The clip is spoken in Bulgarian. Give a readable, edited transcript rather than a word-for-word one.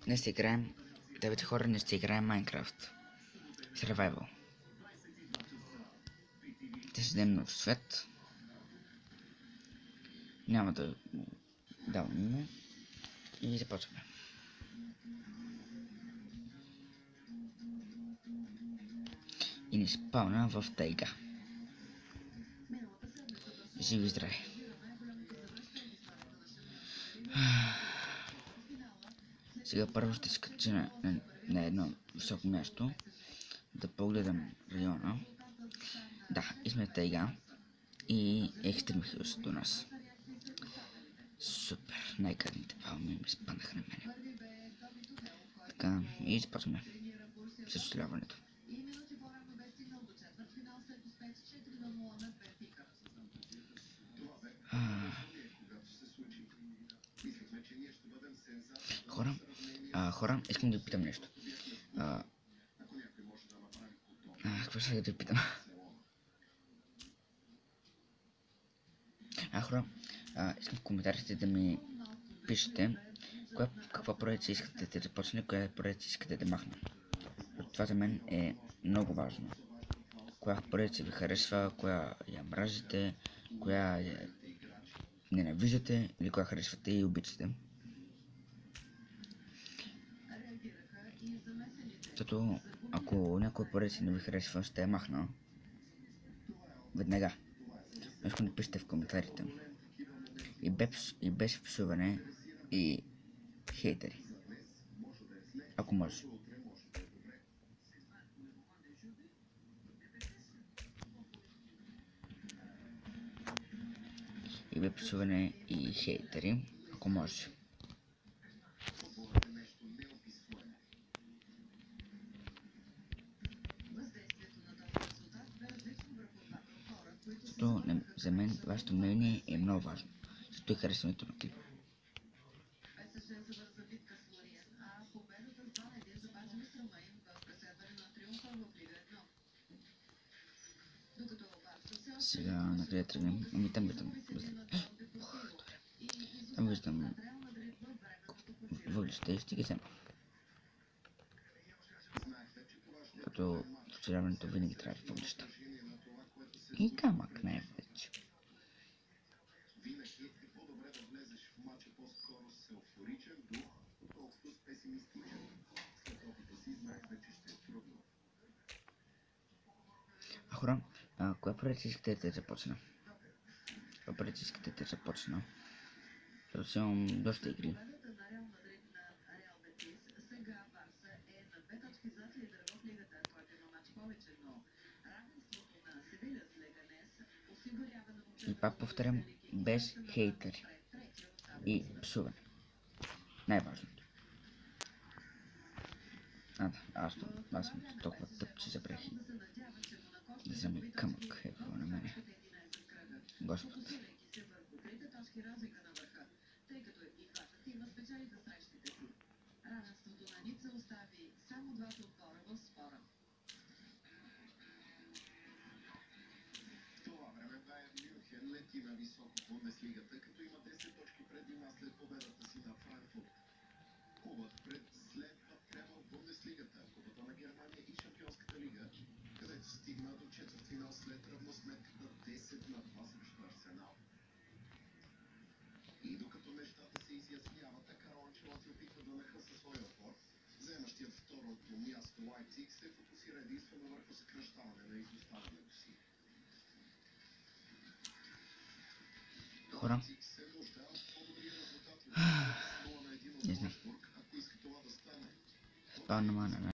Днес ще играем, 9 хора, днес ще играем Майнкрафт. Survival. Ще седем нов свят. Няма да давам име. И започваме. И ни спавна в тайга. Живи здраве. Сега първо ще скача на едно високо място, да погледам района. Да, и сме в тайга. И Extreme Hills до нас. Супер, най-гадните палми ми спанаха на мене. Така, и започваме с оцеляването. Хора, искам да ви питам нещо. Какво ще да ви питам? Хора, искам в коментарите да ми пишете каква поредица искате да започне, коя поредица искате да махна. Това за мен е много важно. Коя поредица ви харесва, коя я мразите, коя я ненавиждате или коя харесвате и обичате. Защото ако някоя поредица не ви харесва, ще я махна веднага. Искам да пишете в коментарите. И без псуване и хейтери. Ако може. И без псуване и хейтери. Ако може. Защото за мен вашето мнение е много важно. Защото е харесването на клипа. Сега накъде тръгнем? Ами там виждам. Там виждам въглища и ще ги взема. Като оцеляването винаги трябва да въглища. И камък най-вече. Хора, коя поредица искате да започна? Коя поредица искате да започна? Защото си имам доста игри. И пак повторям, без хейтери и псуване. Най-важното. Аз съм толкова тъп, че забрах да взема камък на мене. Господ. Лети на високо в Бундеслигата, като има 10 точки предина след победата си на Франкфурт. Клубът следва прямо в Бундеслигата, Купата на Германия и Шампионската лига, където стигна до четвъртфинал след равносметката 10-2 срещу Арсенал. И докато нещата се изясняват, Карло Анчелоти опитва да нахъса своя отбор, заемащият второто място Лайпциг се фокусира единствено върху съкращаване на изоставането си. Хора. Не знам. Спавна мана.